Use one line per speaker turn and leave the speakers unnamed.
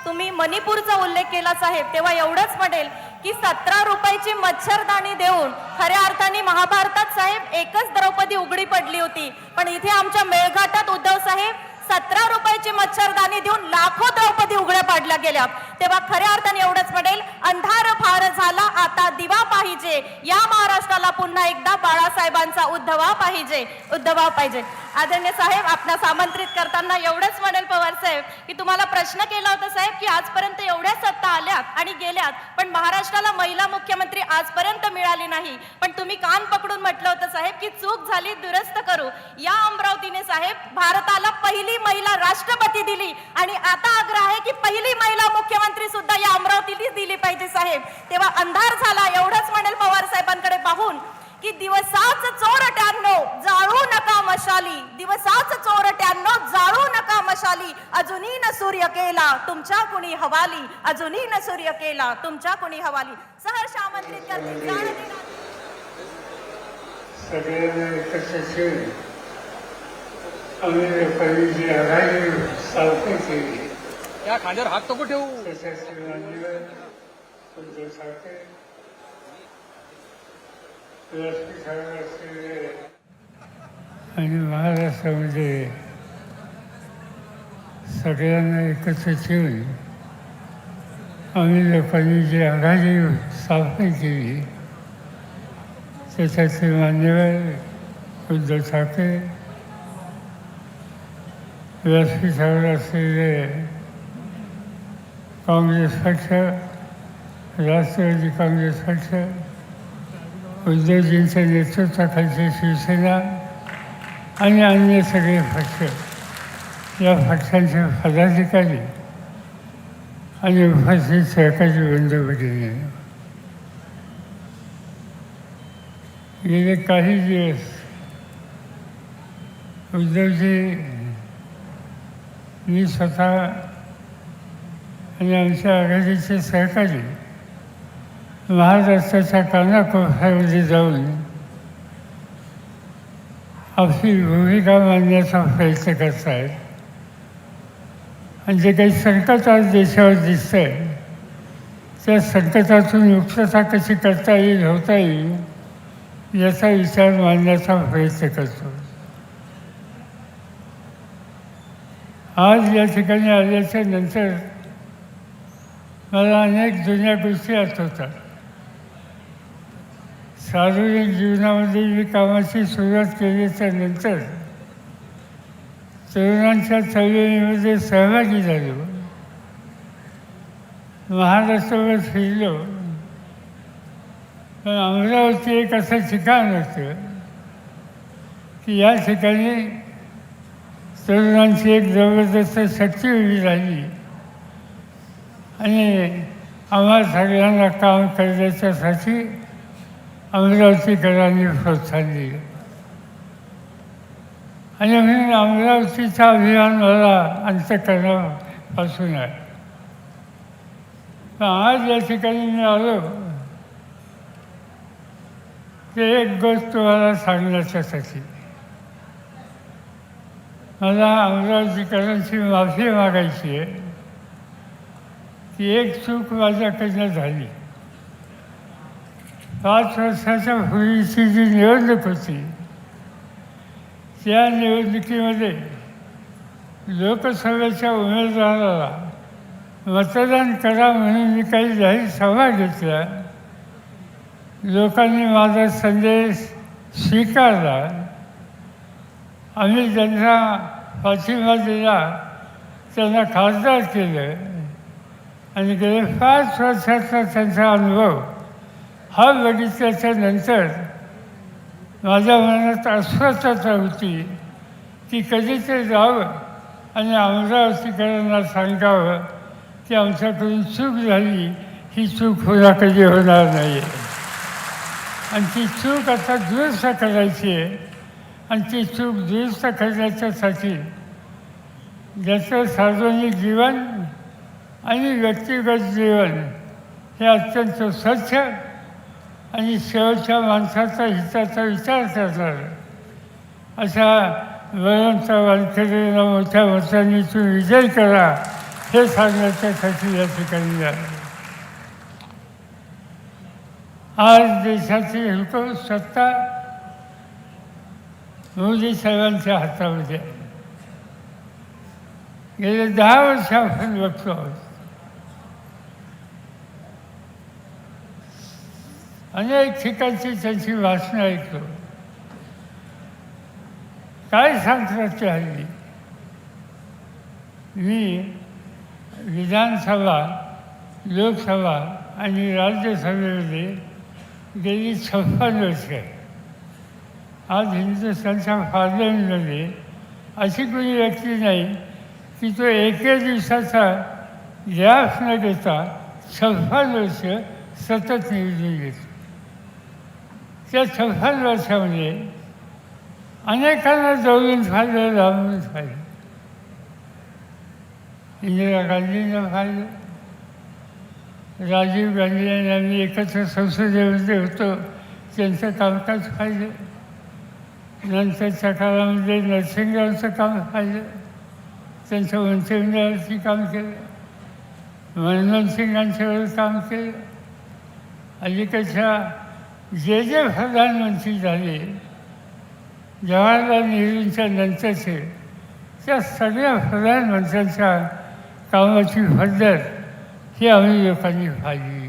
तुम्ही मणिपूरचा उल्लेख केला साहेब, तेव्हा एवढंच म्हणेल की 17 रुपयाची मच्छरदाणी देऊन खऱ्या अर्थाने महाभारतात साहेब एकच द्रौपदी उघडी पडली होती, पण इथे आमच्या मेळघाटात उद्धव साहेब 17 रुपयाची मच्छरदाणी देऊन लाखो द्रौपदी उघड्या पाडल्या गेल्या। तेव्हा खऱ्या अर्थाने एवढंच म्हणेल, अंधार फार झाला आता दिवा पाहिजे, या महाराष्ट्राला पुन्हा एकदा बाळासाहेबांचा उद्धवा पाहिजे। आदरणीय साहेब, आपणास आमंत्रित करताना एवढंच म्हणेल पवार साहेब की तुम्हाला प्रश्न केला होता साहेब की आजपर्यंत एवढ्या सत्ता आल्यात आणि गेल्यात, पण महाराष्ट्राला महिला मुख्यमंत्री आजपर्यंत मिळाली नाही, पण तुम्ही कान पकडून म्हटलं होतं साहेब की चूक झाली दुरुस्त करू। या अमरावतीने साहेब भारताला पहिली महिला राष्ट्रपती दिली आणि आता आग्रह आहे की पहिली महिला मुख्यमंत्री सुद्धा या अमरावतीला दिली पाहिजे साहेब। तेव्हा अंधार झाला एवढंच म्हणेल पवार साहेबांकडे पाहून की दिवसाच चोरट्यांनो जाळू नका मशाली, दिवसाच चोरट्यांनो जाळू नका मशाली, अजूनही न सूर्य केला तुमच्या कुणी हवाली, अजूनही न सूर्य केला तुमच्या कुणी हवाली। सहर्ष आमंत्रित करते
सगळ्यांना एकत्र ठेवून आम्ही पहिली आघाडी स्थापन केली।
त्या खांद्यावर हात नको ठेवू।
त्याच्याशी मान्यवर उद्धव ठाकरे व्यासपीठावर असलेले आणि महाराष्ट्रामध्ये सगळ्यांना एकत्र ठेवून आम्ही लोकांनी जी आघाडी स्थापन केली त्याच्याचे मान्यवर उद्धव ठाकरे, व्यासपीठावर असलेले काँग्रेस पक्ष, राष्ट्रवादी काँग्रेस पक्ष, उद्धवजींच्या नेतृत्वाखालची शिवसेना आणि अन्य सगळे पक्ष, या पक्षांचे पदाधिकारी आणि उपस्थित सहकारी बंधू भगिनी, गेले काही दिवस उद्धवजी मी स्वतः आणि आमच्या आघाडीचे सहकारी महाराष्ट्राच्या कानाकोपऱ्यामध्ये जाऊन आपली भूमिका मांडण्याचा प्रयत्न करत आहेत आणि जे काही संकट आज देशावर दिसतं आहे त्या संकटातून मुक्तता कशी करता येईल, होता येईल याचा विचार मांडण्याचा प्रयत्न करतो। आज या ठिकाणी आल्याच्या नंतर मला अनेक जुन्या गोष्टी आठवतात। सार्वजनिक जीवनामध्ये मी कामाची सुरुवात केल्याच्या नंतर तरुणांच्या चळवळीमध्ये सहभागी झालो, महाराष्ट्रावर फिरलो, पण अमरावती एक असं ठिकाण होतं की या ठिकाणी तरुणांची एक जबरदस्त शक्ती उभी राहिली आणि आम्हा सगळ्यांना काम करण्याच्यासाठी अमरावतीकरांनी प्रोत्साहन दिलं आणि म्हणून अमरावतीचा अभिमान मला अंतःकरणापासून आहे। पण आज या ठिकाणी मी आलो ते एक गोष्ट तुम्हाला सांगण्याच्यासाठी मला अमरावतीकरांची माफी मागायची आहे की एक चूक माझ्याकडनं झाली। 5 वर्षाच्या पूर्वीची जी निवडणूक होती त्या निवडणुकीमध्ये लोकसभेच्या उमेदवाराला मतदान करा म्हणून मी काही जाहीर सभा घेतल्या, लोकांनी माझा संदेश स्वीकारला, आम्ही ज्यांना पाठिंबा दिला त्यांना खासदार केलं आणि गेले 5 वर्षाचा त्यांचा अनुभव हा बघितल्याच्या नंतर माझ्या मनात अस्वस्थता होती की कधीतरी जावं आणि अमरावतीकरांना सांगावं की आमच्याकडून चूक झाली, ही चूक पुन्हा कधी होणार नाही आणि ती चूक आता दुरुस्त करायची आहे आणि ती चूक दुरुस्त करण्याच्यासाठी ज्याचं सार्वजनिक जीवन आणि व्यक्तिगत जीवन हे अत्यंत स्वच्छ आणि शेवटच्या माणसाचा हिताचा विचार करणार अशा बळवंत वानखेडेंना मोठ्या मतांनी विजय करा हे सांगण्याच्यासाठी या ठिकाणी आहे. आज देशाची हुकूम सत्ता मोदी साहेबांच्या हातामध्ये आहे. गेले 10 वर्ष आपण बघतो आहोत. अनेक ठिकाणची त्यांची भाषणं ऐकतो. काय सांगतात ते हल्ली? मी विधानसभा, लोकसभा आणि राज्यसभेमध्ये गेली 56 वर्ष आहे. आज हिंदुस्थानच्या पार्लमेंटमध्ये अशी कोणी व्यक्ती नाही की तो एके दिवसाचा गॅप न घेता 56 वर्ष सतत निवडून घेतो. त्या 56 वर्षामध्ये अनेकांना जवळून पाहिलं, लांबून पाहिलं. इंदिरा गांधींना पाहिलं, राजीव गांधी आणि आम्ही एकत्र संसदेमध्ये होतो, त्यांचं कामकाज पाहिलं. नंतरच्या काळामध्ये नरसिंगरावचं काम पाहिलं, त्यांचं मंत्रिमंडळावरती काम केलं, मनमोहन सिंगांच्यावर काम केलं. अलीकडच्या जे प्रधानमंत्री झाले, जवाहरलाल नेहरूंच्या नंतरचे, त्या सगळ्या प्रधानमंत्र्यांच्या कामाची पद्धत ही आम्ही लोकांनी पाहिली.